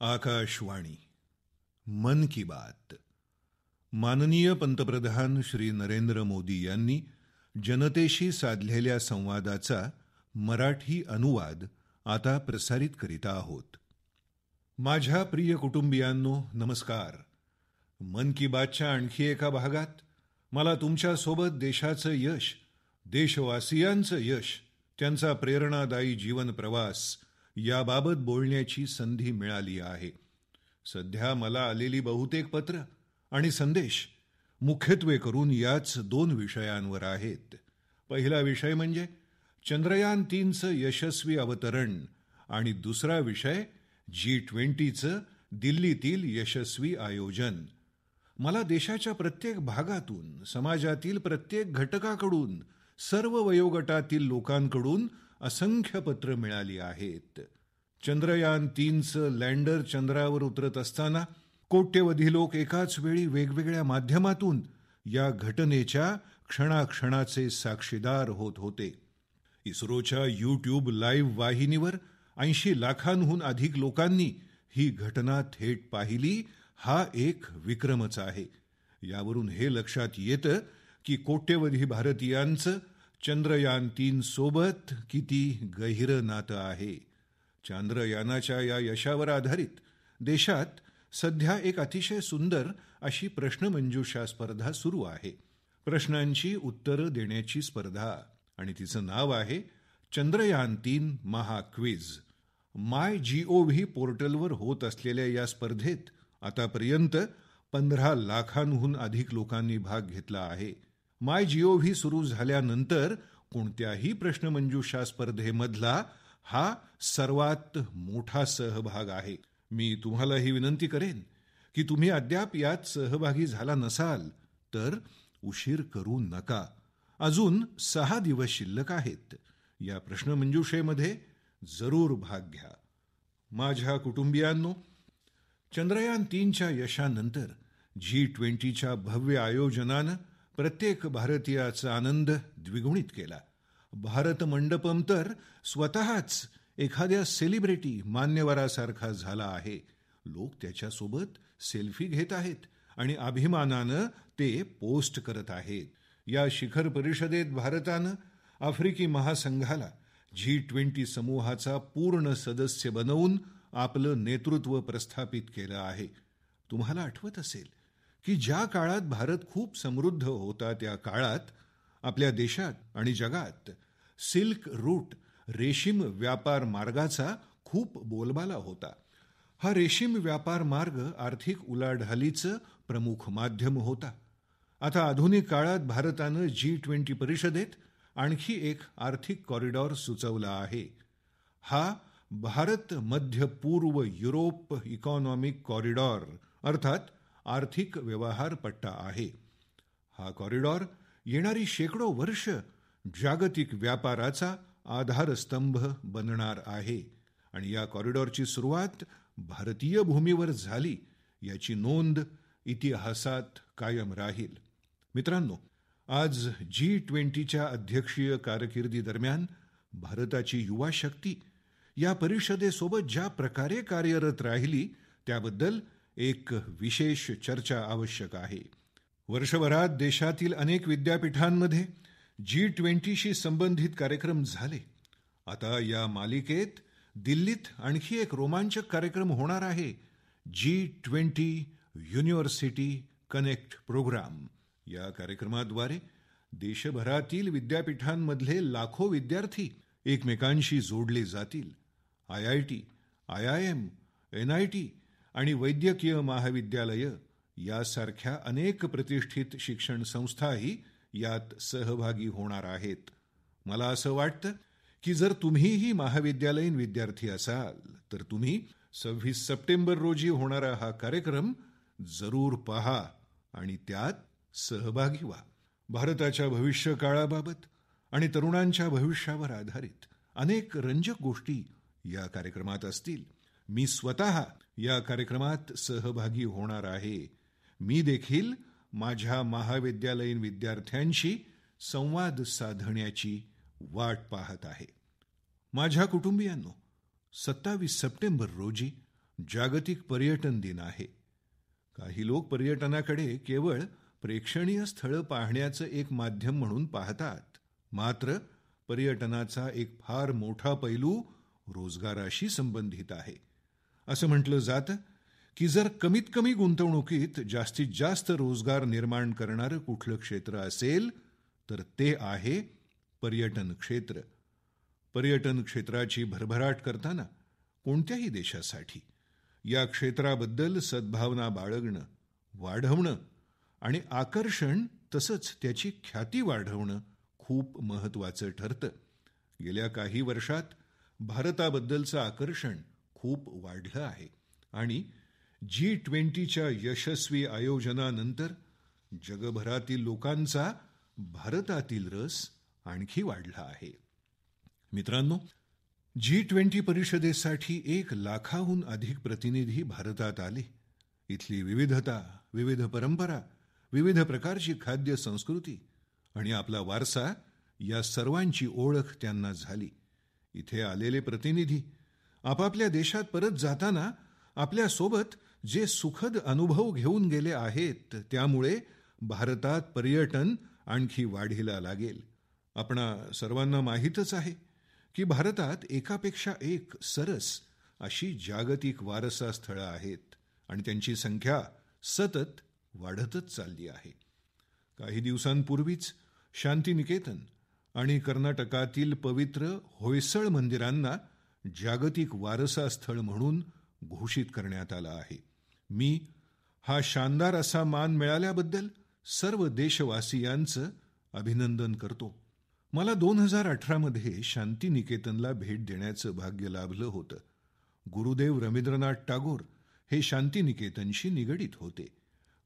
आकाशवाणी मन की बात. माननीय पंतप्रधान श्री नरेंद्र मोदी यांनी जनतेशी साधलेल्या संवादाचा मराठी अनुवाद आता प्रसारित करीत आहोत. माझ्या प्रिय कुटुंबियांनो, नमस्कार. मन की बातच्या आणखी एका भागात मला तुमच्यासोबत देशाचं यश, देशवासियांचं यश, त्यांचा प्रेरणादायी जीवन प्रवास याबाबत बोलण्याची संधी मिळाली आहे. सध्या मला आलेली बहुतेक पत्र आणि संदेश मुख्यत्वे करून याच दोन विषयांवर आहेत. पहिला विषय म्हणजे चंद्रयान-3चं यशस्वी अवतरण आणि दुसरा विषय G20चं दिल्लीतील यशस्वी आयोजन. मला देशाच्या प्रत्येक भागातून, समाजातील प्रत्येक घटकाकडून, सर्व वयोगटातील लोकांकडून असंख्य पत्र मिळाली आहेत. चंद्रयान-3चं लँडर चंद्रावर उतरत असताना कोट्यवधी लोक एकाच वेळी वेगवेगळ्या माध्यमातून या घटनेच्या क्षणाक्षणाचे साक्षीदार होत होते. इस्रोच्या YouTube लाईव्ह वाहिनीवर 80 लाखांहून अधिक लोकांनी ही घटना थेट पाहिली. हा एक विक्रमच आहे. यावरून हे लक्षात येतं की कोट्यवधी भारतीयांचं चंद्रयान-3 सोबत किती गहिरं नातं आहे. चांद्रयानाच्या या यशावर आधारित देशात सध्या एक अतिशय सुंदर अशी प्रश्नमंजुषा स्पर्धा सुरू आहे. प्रश्नांची उत्तरं देण्याची स्पर्धा, आणि तिचं नाव आहे चंद्रयान-3 महाक्विज. MyGov पोर्टलवर होत असलेल्या या स्पर्धेत आतापर्यंत 15 लाखांहून अधिक लोकांनी भाग घेतला आहे. MyGov सुरू झाल्यानंतर कोणत्याही प्रश्नमंजुषा स्पर्धेमधला हा सर्वात मोठा सहभाग आहे. मी तुम्हाला ही विनंती करेन की तुम्ही अद्याप यात सहभागी झाला नसाल तर उशीर करू नका. अजून 6 दिवस शिल्लक आहेत. या प्रश्नमंजुषेमध्ये जरूर भाग घ्या. माझ्या कुटुंबियांनो, चंद्रयान-3च्या यशानंतर G20च्या भव्य आयोजनानं प्रत्येक भारतीयाचा आनंद द्विगुणित केला. भारत मंडपम तर स्वतःच एखाद्या सेलिब्रिटी, मान्यवरासारखा झाला आहे. लोक त्याच्यासोबत सेल्फी घेत आहेत आणि अभिमानानं ते पोस्ट करत आहेत. या शिखर परिषदेत भारतानं आफ्रिकी महासंघाला G20 समूहाचा पूर्ण सदस्य बनवून आपलं नेतृत्व प्रस्थापित केलं आहे. तुम्हाला आठवत असेल की ज्या काळात भारत खूप समृद्ध होता त्या काळात आपल्या देशात आणि जगात सिल्क रूट, रेशीम व्यापार मार्गाचा खूप बोलबाला होता. हा रेशीम व्यापार मार्ग आर्थिक उलाढालीचं प्रमुख माध्यम होता. आता आधुनिक काळात भारतानं G20 परिषदेत आणखी एक आर्थिक कॉरिडॉर सुचवला आहे. हा भारत मध्य पूर्व युरोप इकॉनॉमिक कॉरिडॉर अर्थात आर्थिक व्यवहार पट्टा आहे. हा कॉरिडॉर येणारी शेकडो वर्ष जागतिक व्यापाराचा आधारस्तंभ बनणार आहे आणि या कॉरिडॉरची सुरुवात भारतीय भूमीवर झाली याची नोंद इतिहासात कायम राहील. मित्रांनो, आज G20च्या अध्यक्षीय कारकिर्दीदरम्यान भारताची युवा शक्ती या परिषदेसोबत ज्या प्रकारे कार्यरत राहिली त्याबद्दल एक विशेष चर्चा आवश्यक आहे. वर्षभरात देशातील अनेक विद्यापीठांमध्ये G20शी संबंधित कार्यक्रम झाले. आता या मालिकेत दिल्लीत आणखी एक रोमांचक कार्यक्रम होणार आहे. G20 university connect programme. या कार्यक्रमाद्वारे देशभरातील विद्यापीठांमधले लाखो विद्यार्थी एकमेकांशी जोडले जातील. IIT, IIM, NIT आणि वैद्यकीय महाविद्यालये यासारख्या अनेक प्रतिष्ठित शिक्षण संस्थाही यात सहभागी होणार आहेत. मला असं वाटतं की जर तुम्हीही महाविद्यालयीन विद्यार्थी असाल तर तुम्ही 26 सप्टेंबर रोजी होणारा हा कार्यक्रम जरूर पहा आणि त्यात सहभागी व्हा. भारताच्या भविष्यकाळाबाबत आणि तरुणांच्या भविष्यावर आधारित अनेक रंजक गोष्टी या कार्यक्रमात असतील. मी स्वतः या कार्यक्रमात सहभागी होणार आहे. मी देखील माझ्या महाविद्यालयीन विद्यार्थ्यांशी संवाद साधण्याची वाट पाहत आहे. माझ्या कुटुंबियांनो, 27 सप्टेंबर रोजी जागतिक पर्यटन दिन आहे. काही लोक पर्यटनाकडे केवळ प्रेक्षणीय स्थळं पाहण्याचं एक माध्यम म्हणून पाहतात. मात्र पर्यटनाचा एक फार मोठा पैलू रोजगाराशी संबंधित आहे. असं म्हटलं जातं की जर कमीत कमी गुंतवणुकीत जास्तीत जास्त रोजगार निर्माण करणारं कुठलं क्षेत्र असेल तर ते आहे पर्यटन क्षेत्र. पर्यटन क्षेत्राची भरभराट करताना कोणत्याही देशासाठी या क्षेत्राबद्दल सद्भावना बाळगणं, वाढवणं आणि आकर्षण तसंच त्याची ख्याती वाढवणं खूप महत्त्वाचं ठरतं. गेल्या काही वर्षात भारताबद्दलचं आकर्षण खूप वाढलं आहे आणि G20च्या यशस्वी आयोजनानंतर जगभरातील लोकांचा भारतातील रस आणखी वाढला आहे. मित्रांनो, G20 परिषदेसाठी 1,00,000हून अधिक प्रतिनिधी भारतात आले. इथली विविधता, विविध परंपरा, विविध प्रकारची खाद्य संस्कृती आणि आपला वारसा या सर्वांची ओळख त्यांना झाली. इथे आलेले प्रतिनिधी आपापल्या देशात परत जाताना आपल्यासोबत जे सुखद अनुभव घेऊन गेले आहेत त्यामुळे भारतात पर्यटन आणखी वाढीला लागेल. आपणा सर्वांना माहीतच आहे की भारतात एकापेक्षा एक सरस अशी जागतिक वारसा स्थळं आहेत आणि त्यांची संख्या सतत वाढतच चालली आहे. काही दिवसांपूर्वीच शांतिनिकेतन आणि कर्नाटकातील पवित्र होयसळ मंदिरांना जागतिक वारसा स्थळ म्हणून घोषित करण्यात आलं आहे. मी हा शानदार असा मान मिळाल्याबद्दल सर्व देशवासियांचं अभिनंदन करतो. मला 2018 मध्ये शांतिनिकेतनला भेट देण्याचं भाग्य लाभलं होतं. गुरुदेव रवींद्रनाथ टागोर हे शांतिनिकेतनशी निगडीत होते.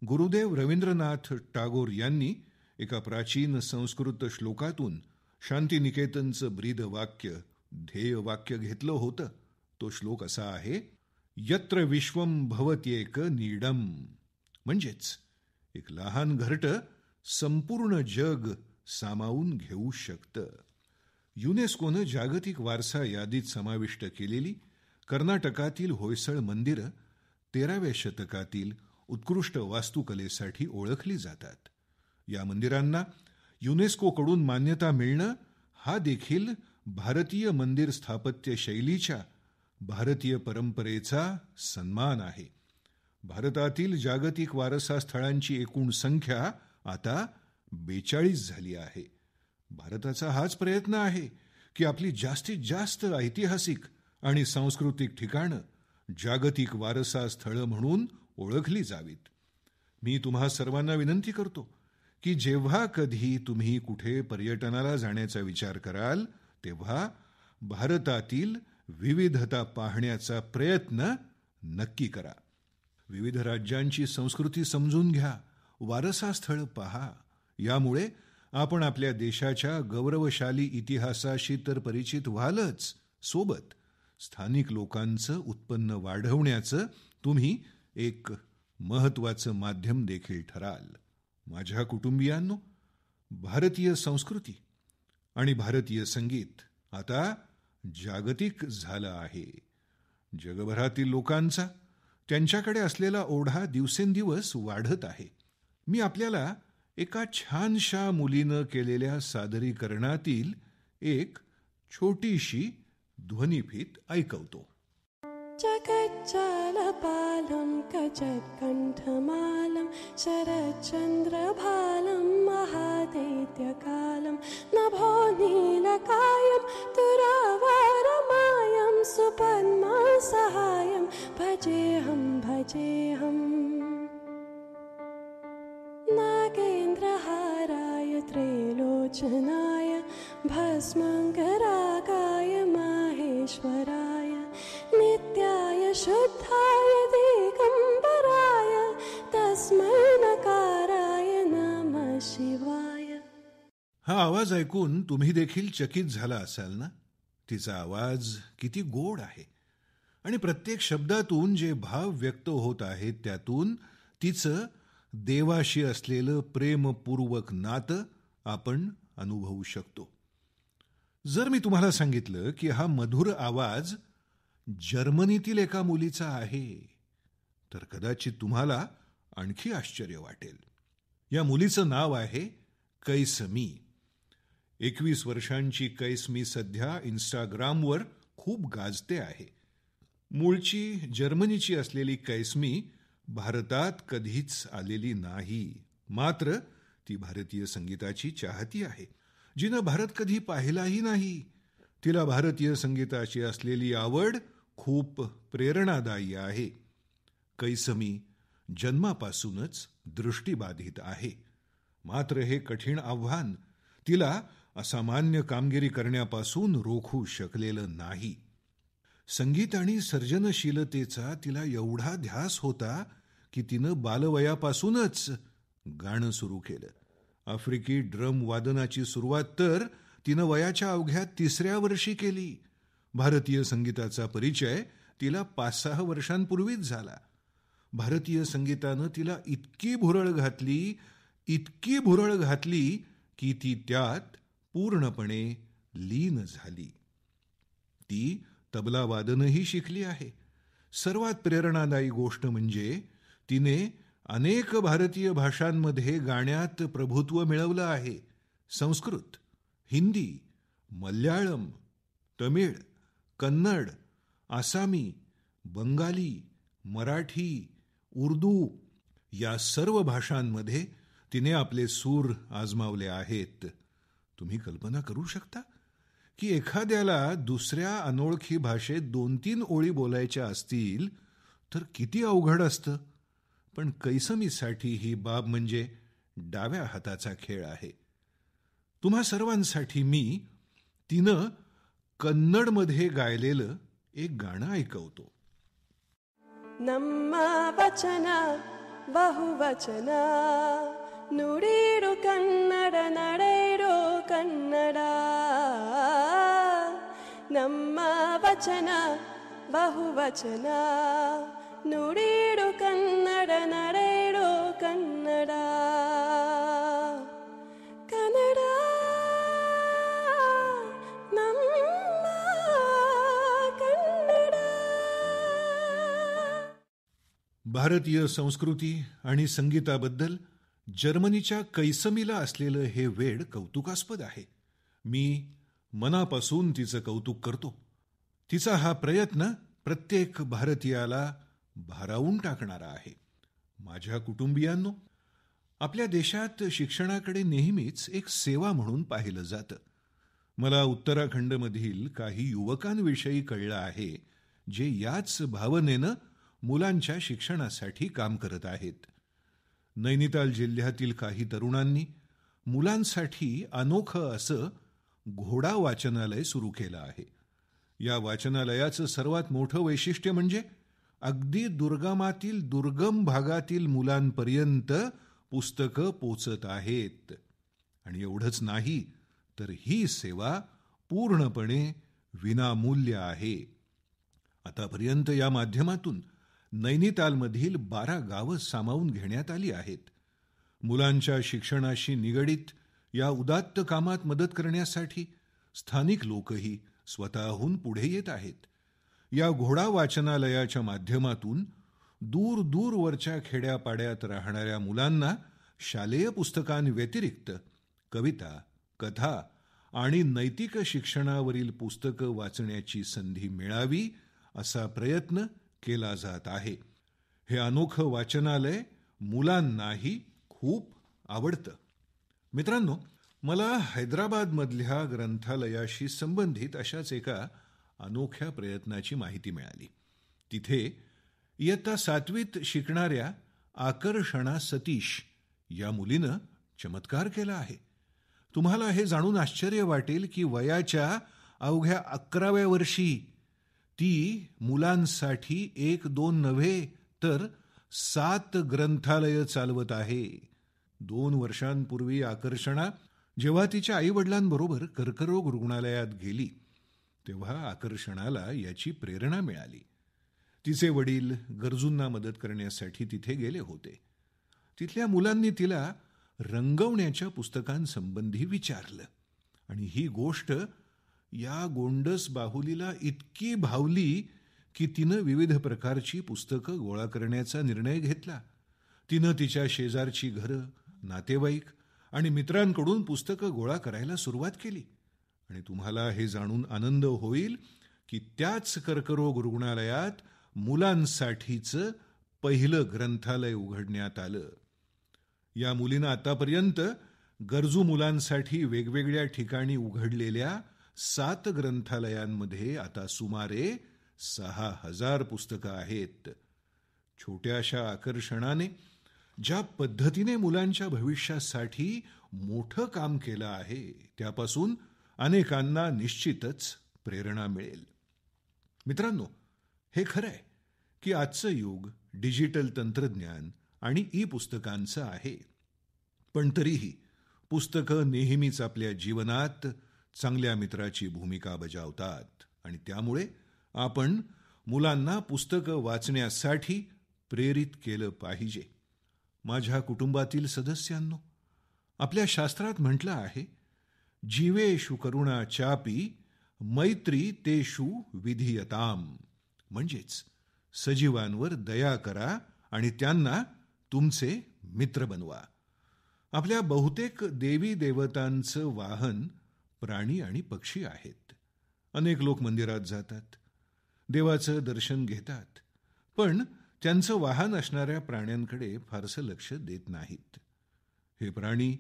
गुरुदेव रवींद्रनाथ टागोर यांनी एका प्राचीन संस्कृत श्लोकातून शांतिनिकेतनचं ब्रीदवाक्य, ध्येयवाक्य घेतलं होतं. तो श्लोक असा आहे, यत्र विश्वम भवत्येक नीडम, म्हणजेच एक लहान घरटं संपूर्ण जग सामावून घेऊ शकतं. युनेस्कोनं जागतिक वारसा यादीत समाविष्ट केलेली कर्नाटकातील होयसळ मंदिरं 13व्या शतकातील उत्कृष्ट वास्तुकलेसाठी ओळखली जातात. या मंदिरांना युनेस्कोकडून मान्यता मिळणं हा देखील भारतीय मंदिर स्थापत्य शैलीच्या भारतीय परंपरेचा सन्मान आहे. भारतातील जागतिक वारसा स्थळांची एकूण संख्या आता 42 झाली आहे. भारताचा हाच प्रयत्न आहे की आपली जास्तीत जास्त ऐतिहासिक आणि सांस्कृतिक ठिकाणं जागतिक वारसा स्थळं म्हणून ओळखली जावीत. मी तुम्हा सर्वांना विनंती करतो की जेव्हा कधी तुम्ही कुठे पर्यटनाला जाण्याचा विचार कराल तेव्हा भारतातील विविधता पाहण्याचा प्रयत्न नक्की करा. विविध राज्यांची संस्कृती समजून घ्या, वारसा स्थळ पहा. यामुळे आपण आपल्या देशाच्या गौरवशाली इतिहासाशी तर परिचित व्हालच, सोबत स्थानिक लोकांचं उत्पन्न वाढवण्याचं तुम्ही एक महत्त्वाचं माध्यम देखील ठराल. माझ्या कुटुंबियांनो, भारतीय संस्कृती आणि भारतीय संगीत आता जागतिक झालं आहे. जगभरातील लोकांचा त्यांच्याकडे असलेला ओढा दिवसेंदिवस वाढत आहे. मी आपल्याला एका छानशा मुलीनं केलेल्या सादरीकरणातील एक छोटीशी ध्वनिफीत ऐकवतो. जगज्जालपालं कजत्कण्ठमालं शरच्चन्द्रभालं महादैत्यकालं नभो नीलकायं तुरावरमायं सुपद्मसहायं भजेऽहं भजेऽहम्. नागेन्द्रहाराय त्रैलोचनाय भस्मङ्गरागाय माहेश्वराय नित्याय शुद्धाय दिगंबराय तस्मै नकाराय नमः शिवाय. हा आवाज ऐकून तुम्ही देखील चकित झाला असाल ना? तिचा आवाज किती गोड आहे आणि प्रत्येक शब्दातून जे भाव व्यक्त होत आहेत त्यातून तिचं देवाशी असलेलं प्रेमपूर्वक नातं आपण अनुभवू शकतो. जर मी तुम्हाला सांगितलं की हा मधुर आवाज जर्मनीतील एका मुलीचा आहे, तर कदाचित तुम्हाला आणखी आश्चर्य वाटेल. या मुलीचं नाव आहे कैसमी. 21 वर्षांची कैसमी सध्या इंस्टाग्रामवर खूप गाजते आहे. मूळची जर्मनीची असलेली कैसमी भारतात कधीच आलेली नाही, मात्र ती भारतीय संगीताची चाहती आहे, जिनं भारत कधी पाहिलाही नाही. तिला भारतीय संगीताची असलेली आवड खूप प्रेरणादायी आहे. कैसमी जन्मापासूनच दृष्टिबाधित आहे, मात्र हे कठीण आव्हान तिला असामान्य कामगिरी करण्यापासून रोखू शकलेलं नाही. संगीत आणि सर्जनशीलतेचा तिला एवढा ध्यास होता की तिनं बालवयापासूनच गाणं सुरू केलं. आफ्रिकी ड्रम वादनाची सुरुवात तर तिनं वयाच्या अवघ्या 3ऱ्या वर्षी केली. भारतीय संगीताचा परिचय तिला 5-6 वर्षांपूर्वीच झाला. भारतीय संगीतानं तिला इतकी भुरळ घातली की ती त्यात पूर्णपणे लीन झाली. ती तबला वादनही शिकली आहे. सर्वात प्रेरणादायी गोष्ट म्हणजे तिने अनेक भारतीय भाषांमध्ये गाण्यात प्रभुत्व मिळवलं आहे. संस्कृत, हिंदी, मल्याळम, तमिळ, कन्नड, आसामी, बंगाली, मराठी, उर्दू या सर्व भाषांमध्ये तिने आपले सूर आजमावले आहेत. तुम्ही कल्पना करू शकता की एखाद्याला दुसऱ्या अनोळखी भाषेत 2-3 ओळी बोलायच्या असतील तर किती अवघड असतं. पण कैसमीसाठी ही बाब म्हणजे डाव्या हाताचा खेळ आहे. तुम्हा सर्वांसाठी मी तिनं कन्नडमध्ये गायलेलं एक गाणं ऐकवतो. ನಮ್ಮ ವಚನ ಬಹುವಚನ ನುಡಿರು ಕನ್ನಡ ನಡೆಯಿರೋ ಕನ್ನಡ. ನಮ್ಮ ವಚನ ಬಹುವಚನ ನುಡಿರು ಕನ್ನಡ ನಡೆಯಿರೋ ಕನ್ನಡ. ಕನ್ನಡ ನಮ್ಮ ಕನ್ನಡ. भारतीय संस्कृती आणि संगीताबद्दल जर्मनीच्या कैसमीला असलेलं हे वेड कौतुकास्पद आहे. मी मनापासून तिचं कौतुक करतो. तिचा हा प्रयत्न प्रत्येक भारतीयाला भारावून टाकणारा आहे. माझ्या कुटुंबियांनो, आपल्या देशात शिक्षणाकडे नेहमीच एक सेवा म्हणून पाहिलं जातं. मला उत्तराखंडमधील काही युवकांविषयी कळलं आहे जे याच भावनेनं मुलांच्या शिक्षणासाठी काम करत आहेत. नैनिताल जिल्ह्यातील काही तरुणांनी मुलांसाठी अनोखं असं घोडा वाचनालय सुरू केलं आहे. या वाचनालयाचं सर्वात मोठं वैशिष्ट्य म्हणजे अगदी दुर्गमातील दुर्गम भागातील मुलांपर्यंत पुस्तकं पोचत आहेत. आणि एवढंच नाही तर ही सेवा पूर्णपणे विनामूल्य आहे. आतापर्यंत या माध्यमातून नैनितालमधील 12 गावं सामावून घेण्यात आली आहेत. मुलांच्या शिक्षणाशी निगडीत या उदात्त कामात मदत करण्यासाठी स्थानिक लोकही स्वतःहून पुढे येत आहेत. या घोडा वाचनालयाच्या माध्यमातून दूरवरच्या खेड्यापाड्यात राहणाऱ्या मुलांना शालेय पुस्तकांव्यतिरिक्त कविता, कथा आणि नैतिक शिक्षणावरील पुस्तकं वाचण्याची संधी मिळावी असा प्रयत्न केला जात आहे. हे अनोखं वाचनालय मुलांनाही खूप आवडतं. मित्रांनो, मला हैदराबादमधल्या ग्रंथालयाशी संबंधित अशाच एका अनोख्या प्रयत्नाची माहिती मिळाली. तिथे इयत्ता 7वीत शिकणाऱ्या आकर्षणा सतीश या मुलीनं चमत्कार केला आहे. तुम्हाला हे जाणून आश्चर्य वाटेल की वयाच्या अवघ्या 11व्या वर्षी ती मुलांसाठी 1-2 नव्हे तर 7 ग्रंथालय चालवत आहे. 2 वर्षांपूर्वी आकर्षणा जेव्हा तिच्या आईवडिलांबरोबर कर्करोग रुग्णालयात गेली तेव्हा आकर्षणाला याची प्रेरणा मिळाली. तिचे वडील गरजूंना मदत करण्यासाठी तिथे गेले होते. तिथल्या मुलांनी तिला रंगवण्याच्या पुस्तकांसंबंधी विचारलं आणि ही गोष्ट या गोंडस बाहुलीला इतकी भावली की तिनं विविध प्रकारची पुस्तकं गोळा करण्याचा निर्णय घेतला. तिनं तिच्या शेजारची घरं, नातेवाईक आणि मित्रांकडून पुस्तकं गोळा करायला सुरुवात केली. आणि तुम्हाला हे जाणून आनंद होईल की त्याच कर्करोग रुग्णालयात मुलांसाठीचं पहिलं ग्रंथालय उघडण्यात आलं. या मुलीनं आतापर्यंत गरजू मुलांसाठी वेगवेगळ्या ठिकाणी उघडलेल्या 7 ग्रंथालयांमध्ये आता सुमारे 6,000 पुस्तकं आहेत. छोट्याशा आकर्षणाने ज्या पद्धतीने मुलांच्या भविष्यासाठी मोठं काम केलं आहे त्यापासून अनेकांना निश्चितच प्रेरणा मिळेल. मित्रांनो, हे खरं आहे की आजचं युग डिजिटल तंत्रज्ञान आणि ई पुस्तकांचं आहे. पण तरीही पुस्तकं नेहमीच आपल्या जीवनात चांगल्या मित्राची भूमिका बजावतात आणि त्यामुळे आपण मुलांना पुस्तकं वाचण्यासाठी प्रेरित केलं पाहिजे. माझ्या कुटुंबातील सदस्यांनो, आपल्या शास्त्रात म्हटलं आहे, जीवेषु करुणा चापी मैत्री तेषु विधीयताम, म्हणजेच सजीवांवर दया करा आणि त्यांना तुमचे मित्र बनवा. आपल्या बहुतेक देवी देवतांचं वाहन प्राणी आणि पक्षी आहेत. अनेक लोक मंदिरात जातात, देवाचं दर्शन घेतात, पण त्यांचं वाहन असणाऱ्या प्राण्यांकडे फारसं लक्ष देत नाहीत. हे प्राणी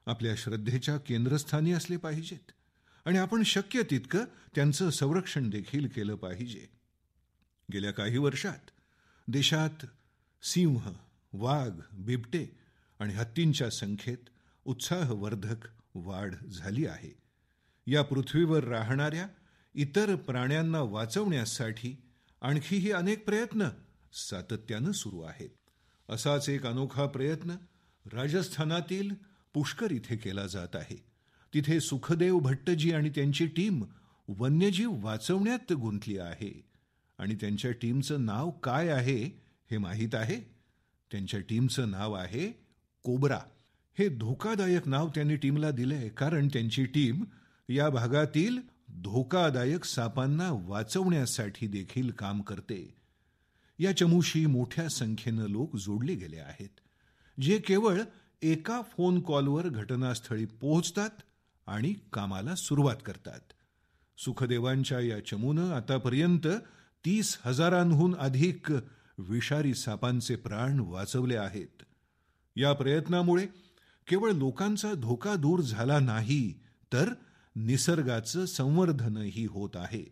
आपल्या श्रद्धेच्या केंद्रस्थानी असले पाहिजेत आणि आपण शक्य तितकं त्यांचं संरक्षण देखील केलं पाहिजे. गेल्या काही वर्षात देशात सिंह, वाघ, बिबटे आणि हत्तींच्या संख्येत उत्साहवर्धक वाढ झाली आहे. या पृथ्वीवर राहणाऱ्या इतर प्राण्यांना वाचवण्यासाठी आणखीही अनेक प्रयत्न सातत्यानं सुरू आहेत. असाच एक अनोखा प्रयत्न राजस्थानातील पुष्कर इथे केला जात आहे. तिथे सुखदेव भट्टजी आणि त्यांची टीम वन्यजीव वाचवण्यात गुंतली आहे. आणि त्यांच्या टीमचं नाव काय आहे हे माहीत आहे? त्यांच्या टीमचं नाव आहे कोब्रा. हे धोकादायक नाव त्यांनी टीमला दिलंय कारण त्यांची टीम या भागातील धोकादायक सापांना वाचवण्यासाठी देखील काम करते. या चमूशी मोठ्या संख्येनं लोक जोडले गेले आहेत, जे केवळ एका फोन कॉलवर घटनास्थळी पोहोचतात आणि कामाला सुरुवात करतात. सुखदेवांच्या या चमूनं आतापर्यंत 30,000हून अधिक विषारी सापांचे प्राण वाचवले आहेत. या प्रयत्नामुळे केवळ लोकांचा धोका दूर झाला नाही, तर निसर्गाचं संवर्धनही होत आहे.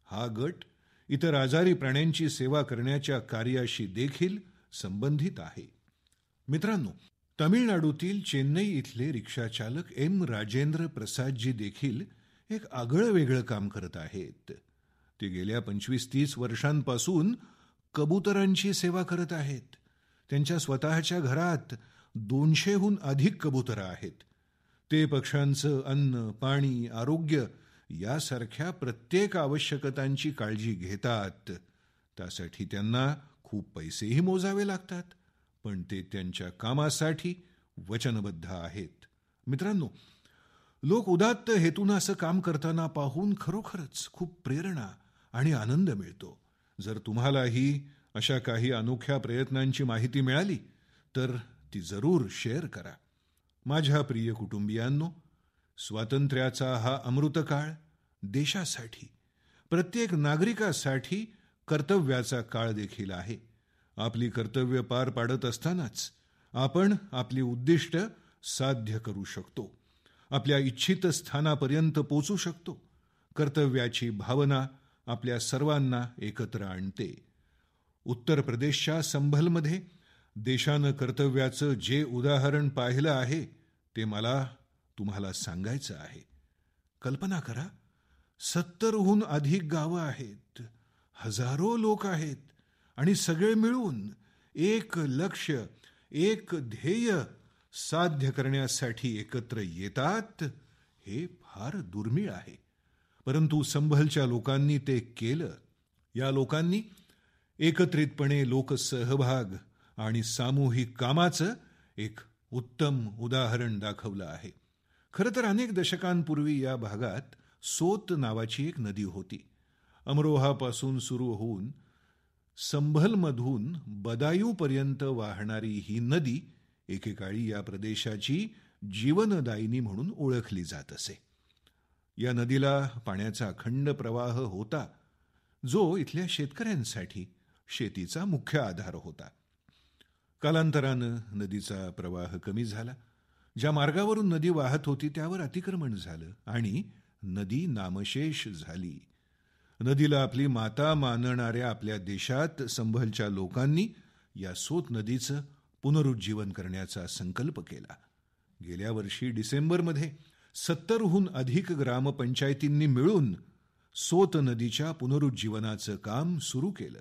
हा गट इतर आजारी प्राण्यांची सेवा करण्याच्या कार्याशी देखील संबंधित आहे. मित्रांनो, तामिळनाडूतील चेन्नई इथले रिक्षाचालक एम राजेंद्र प्रसादजी देखील एक आगळं वेगळं काम करत आहेत. ते गेल्या 25-30 वर्षांपासून कबुतरांची सेवा करत आहेत. त्यांच्या स्वतःच्या घरात 200हून अधिक कबुतरं आहेत. ते पक्ष्यांचं अन्न, पाणी, आरोग्य यासारख्या प्रत्येक आवश्यकतांची काळजी घेतात. त्यासाठी त्यांना खूप पैसेही मोजावे लागतात, पण ते त्यांच्या कामासाठी वचनबद्ध आहेत. मित्रांनो, लोक उदात्त हेतून असं काम करताना पाहून खरोखरच खूप प्रेरणा आणि आनंद मिळतो. जर तुम्हालाही अशा काही अनोख्या प्रयत्नांची माहिती मिळाली तर ती जरूर शेअर करा. माझ्या प्रिय कुटुंबियांनो, स्वातंत्र्याचा हा अमृतकाळ देशासाठी, प्रत्येक नागरिकासाठी कर्तव्याचा काळ देखील आहे. आपली कर्तव्य पार पाडत असतानाच आपण आपली उद्दिष्ट साध्य करू शकतो, आपल्या इच्छित स्थानापर्यंत पोचू शकतो. कर्तव्याची भावना आपल्या सर्वांना एकत्र आणते. उत्तर प्रदेशच्या संभलमध्ये देशानं कर्तव्याचं जे उदाहरण पाहिलं आहे ते मला तुम्हाला सांगायचं आहे. कल्पना करा, 70हून अधिक गावं आहेत, हजारो लोक आहेत आणि सगळे मिळून एक लक्ष्य, एक ध्येय साध्य करण्यासाठी एकत्र येतात. हे फार दुर्मिळ आहे, परंतु संभलच्या लोकांनी ते केलं. या लोकांनी एकत्रितपणे लोकसहभाग आणि सामूहिक कामाचं एक उत्तम उदाहरण दाखवलं आहे. खरं तर अनेक दशकांपूर्वी या भागात सोत नावाची एक नदी होती. अमरोहापासून सुरू होऊन संभलमधून बदायूपर्यंत वाहणारी ही नदी एकेकाळी या प्रदेशाची जीवनदायिनी म्हणून ओळखली जात असे. या नदीला पाण्याचा अखंड प्रवाह होता, जो इथल्या शेतकऱ्यांसाठी शेतीचा मुख्य आधार होता. कालांतरानं नदीचा प्रवाह कमी झाला. ज्या मार्गावरून नदी वाहत होती त्यावर अतिक्रमण झालं आणि नदी नामशेष झाली. नदीला आपली माता मानणाऱ्या आपल्या देशात संभलच्या लोकांनी या सोत नदीचं पुनरुज्जीवन करण्याचा संकल्प केला. गेल्या वर्षी डिसेंबरमध्ये 70हून अधिक ग्रामपंचायतींनी मिळून सोत नदीच्या पुनरुज्जीवनाचं काम सुरू केलं.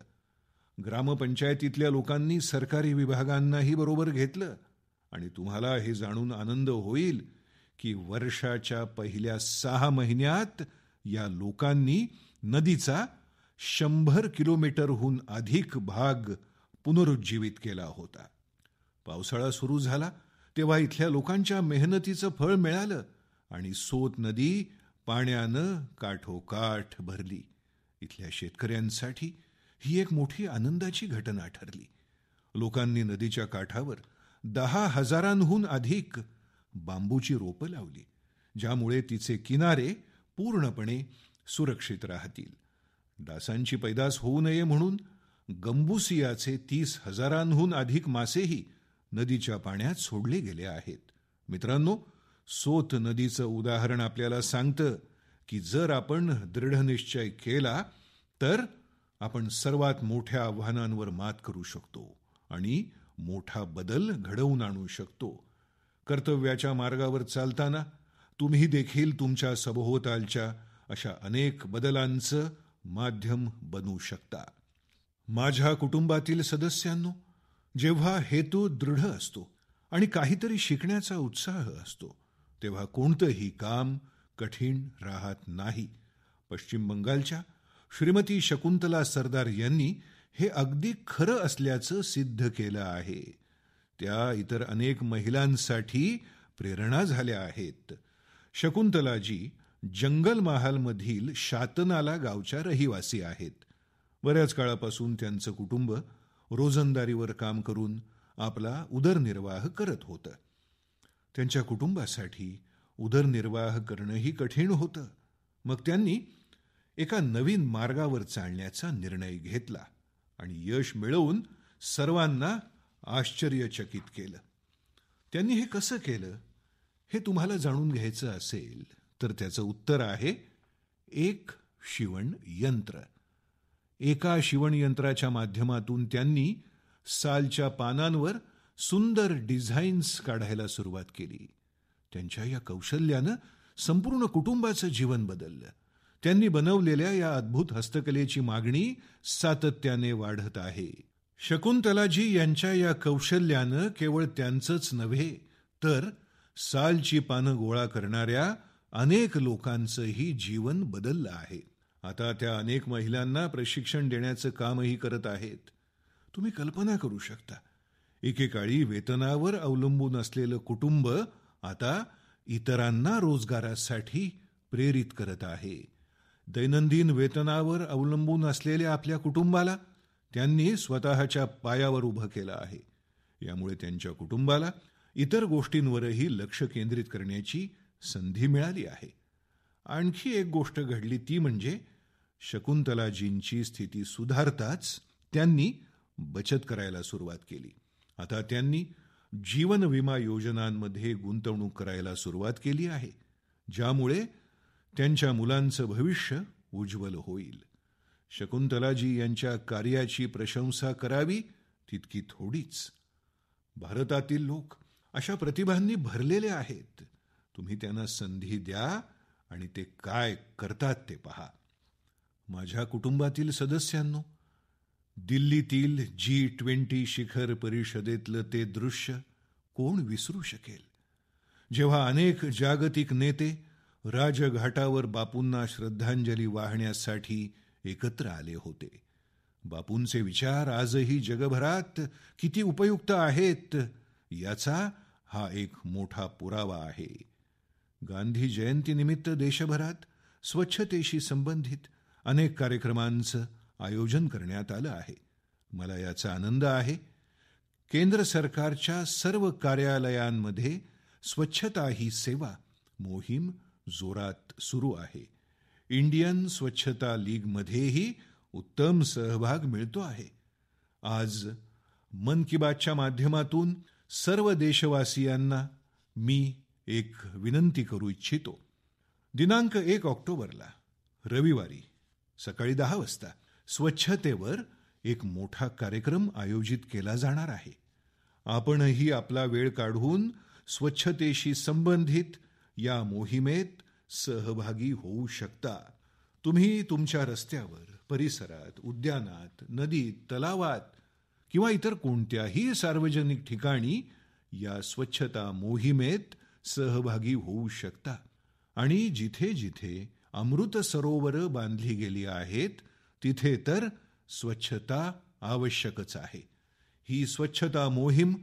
ग्रामपंचायतीतल्या लोकांनी सरकारी विभागांनाही बरोबर घेतलं आणि तुम्हाला हे जाणून आनंद होईल की वर्षाच्या पहिल्या 6 महिन्यात या लोकांनी नदीचा 100 किलोमीटरहून अधिक भाग पुनरुज्जीवित केला होता. पावसाळा सुरू झाला तेव्हा इथल्या लोकांच्या मेहनतीचं फळ मिळालं आणि सोत नदी पाण्यानं काठोकाठ भरली. इथल्या शेतकऱ्यांसाठी ही एक मोठी आनंदाची घटना ठरली. लोकांनी नदीच्या काठावर 10,000हून अधिक बांबूची रोपं लावली, ज्यामुळे तिचे किनारे पूर्णपणे सुरक्षित राहतील. डासांची पैदास होऊ नये म्हणून गंबुसियाचे 30,000हून अधिक मासेही नदीच्या पाण्यात सोडले गेले आहेत. मित्रांनो, सोत नदीचं उदाहरण आपल्याला सांगतं की जर आपण दृढनिश्चय केला तर आपण सर्वात मोठ्या आव्हानांवर मात करू शकतो आणि मोठा बदल घडवून आणू शकतो. कर्तव्याच्या मार्गावर चालताना तुम्ही देखील तुमच्या सभोवतालच्या अशा अनेक बदलांचं माध्यम बनू शकता. माझ्या कुटुंबातील सदस्यांनो, जेव्हा हेतू दृढ असतो आणि काहीतरी शिकण्याचा उत्साह असतो तेव्हा कोणतंही काम कठीण राहत नाही. पश्चिम बंगालच्या श्रीमती शकुंतला सरदार यांनी हे अगदी खरं असल्याचं सिद्ध केलं आहे. त्या इतर अनेक महिलांसाठी प्रेरणा झाल्या आहेत. शकुंतलाजी जंगलमहालमधील शातनाला गावच्या रहिवासी आहेत. बऱ्याच काळापासून त्यांचं कुटुंब रोजंदारीवर काम करून आपला उदरनिर्वाह करत होतं. त्यांच्या कुटुंबासाठी उदरनिर्वाह करणंही कठीण होतं. मग त्यांनी एका नवीन मार्गावर चालण्याचा निर्णय घेतला आणि यश मिळवून सर्वांना आश्चर्यचकित केलं. त्यांनी हे कसं केलं हे तुम्हाला जाणून घ्यायचं असेल तर त्याचं उत्तर आहे एक शिवण यंत्र. एका शिवण यंत्राच्या माध्यमातून त्यांनी सालच्या पानांवर सुंदर डिझाईन्स काढायला सुरुवात केली. त्यांच्या या कौशल्यानं संपूर्ण कुटुंबाचं जीवन बदललं. त्यांनी बनवलेल्या या अद्भुत हस्तकलेची मागणी सातत्याने वाढत आहे. शकुंतलाजी यांच्या या कौशल्यानं केवळ त्यांचंच नव्हे तर सालची पानं गोळा करणाऱ्या अनेक लोकांचंही जीवन बदललं आहे. आता त्या अनेक महिलांना प्रशिक्षण देण्याचं कामही करत आहेत. तुम्ही कल्पना करू शकता, एकेकाळी वेतनावर अवलंबून असलेलं कुटुंब आता इतरांना रोजगारासाठी प्रेरित करत आहे. दैनंदिन वेतनावर अवलंबून असलेल्या आपल्या कुटुंबाला त्यांनी स्वतःच्या पायावर उभं केलं आहे. यामुळे त्यांच्या कुटुंबाला इतर गोष्टींवरही लक्ष केंद्रित करण्याची संधी मिळाली आहे. आणखी एक गोष्ट घडली ती म्हणजे शकुंतलाजींची स्थिती सुधारताच त्यांनी बचत करायला सुरुवात केली. आता त्यांनी जीवन विमा योजनांमध्ये गुंतवणूक करायला सुरुवात केली आहे, ज्यामुळे त्यांच्या मुलांचं भविष्य उज्ज्वल होईल. शकुंतलाजी यांच्या कार्याची प्रशंसा करावी तितकी थोडीच. भारतातील लोक अशा प्रतिभांनी भरलेले आहेत. तुम्ही त्यांना संधी द्या आणि ते काय करतात ते पहा. माझ्या कुटुंबातील सदस्यांनो, दिल्लीतील G20 शिखर परिषदेतलं ते दृश्य कोण विसरू शकेल, जेव्हा अनेक जागतिक नेते राजघाटावर बापूंना श्रद्धांजली वाहण्यासाठी एकत्र आले होते. बापूंचे विचार आजही जगभरात किती उपयुक्त आहेत याचा हा एक मोठा पुरावा आहे. गांधी जयंतीनिमित्त देशभरात स्वच्छतेशी संबंधित अनेक कार्यक्रमांचं आयोजन करण्यात आलं आहे. मला याचा आनंद आहे. केंद्र सरकारच्या सर्व कार्यालयांमध्ये स्वच्छता ही सेवा मोहीम जोरात सुरू आहे. इंडियन स्वच्छता लीगमध्येही उत्तम सहभाग मिळतो आहे. आज मन की बातच्या माध्यमातून सर्व देशवासियांना मी एक विनंती करू इच्छितो. दिनांक 1 ऑक्टोबरला रविवारी सकाळी 10 वाजता स्वच्छतेवर एक मोठा कार्यक्रम आयोजित केला जाणार आहे. आपणही आपला वेळ काढून स्वच्छतेशी संबंधित या मोहिमेत सहभागी होऊ शकता. तुम्ही तुमच्या रस्त्यावर, परिसरात, उद्यानात, नदीत, तलावात किंवा इतर कोणत्याही सार्वजनिक ठिकाणी या स्वच्छता मोहिमेत सहभागी होऊ शकता. आणि जिथे जिथे अमृत सरोवर बांधली गेली आहेत तिथे तर स्वच्छता आवश्यकच आहे. ही स्वच्छता मोहीम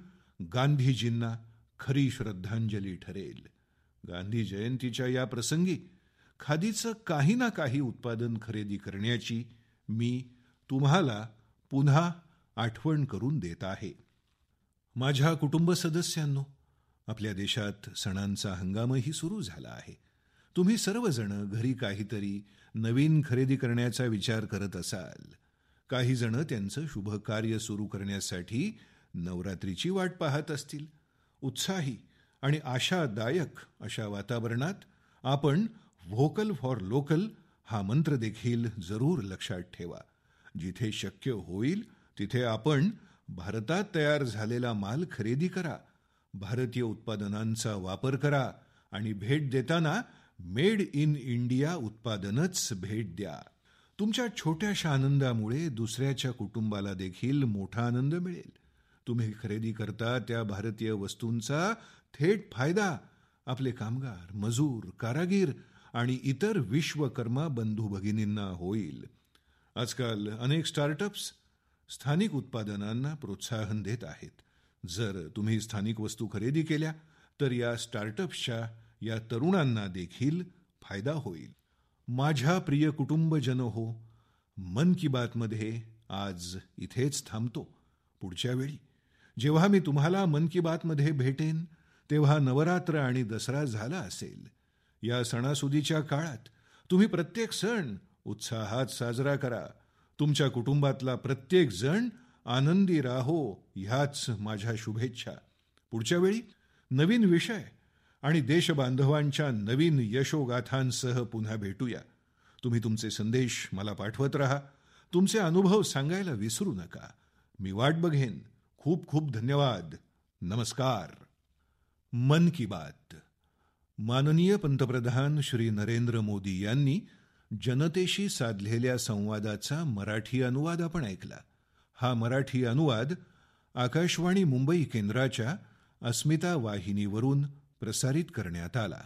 गांधीजींना खरी श्रद्धांजली ठरेल. गांधी जयंतीच्या या प्रसंगी खादीचं काही ना काही उत्पादन खरेदी करण्याची मी तुम्हाला पुन्हा आठवण करून देत आहे. माझ्या कुटुंब सदस्यांनो, आपल्या देशात सणांचा हंगामही सुरू झाला आहे. तुम्ही सर्वजण घरी काहीतरी नवीन खरेदी करण्याचा विचार करत असाल. काही जण त्यांचं शुभ कार्य सुरू करण्यासाठी नवरात्रीची वाट पाहत असतील. उत्साही आणि आशादायक अशा वातावरणात आपण व्होकल फॉर लोकल हा मंत्र देखील जरूर लक्षात ठेवा. जिथे शक्य होईल तिथे आपण भारतात तयार झालेला माल खरेदी करा. भारतीय उत्पादनांचा वापर करा आणि भेट देताना मेड इन इंडिया उत्पादनच भेट द्या. तुमच्या छोट्याशा आनंदामुळे दुसऱ्याच्या कुटुंबाला देखील मोठा आनंद मिळेल. तुम्ही खरेदी करता त्या भारतीय वस्तूंचा थेट फायदा आपले कामगार, मजूर, कारागीर आणि इतर विश्वकर्मा बंधू भगिनींना होईल. आजकाल अनेक स्टार्टअप्स स्थानिक उत्पादनांना प्रोत्साहन देत आहेत. जर तुम्ही स्थानिक वस्तू खरेदी केल्या तर या स्टार्टअप्सच्या या तरुणांना देखील फायदा होईल. माझ्या प्रिय कुटुंबजनो हो, मन की बातमध्ये आज इथेच थांबतो. पुढच्या वेळी जेव्हा मी तुम्हाला मन की बातमध्ये भेटेन तेव्हा नवरात्र आणि दसरा झाला असेल. या सणासुदीच्या काळात तुम्ही प्रत्येक सण उत्साहात साजरा करा. तुमच्या कुटुंबातला प्रत्येक जण आनंदी राहो ह्याच माझ्या शुभेच्छा. पुढच्या वेळी नवीन विषय आणि देशबांधवांच्या नवीन यशोगाथांसह पुन्हा भेटूया. तुम्ही तुमचे संदेश मला पाठवत राहा. तुमचे अनुभव सांगायला विसरू नका. मी वाट बघेन. खूप खूप धन्यवाद. नमस्कार. मन की बात. माननीय पंतप्रधान श्री नरेंद्र मोदी यांनी जनतेशी साधलेल्या संवादाचा मराठी अनुवाद आपण ऐकला. हा मराठी अनुवाद आकाशवाणी मुंबई केंद्राच्या अस्मिता वाहिनीवरून प्रसारित करण्यात आला.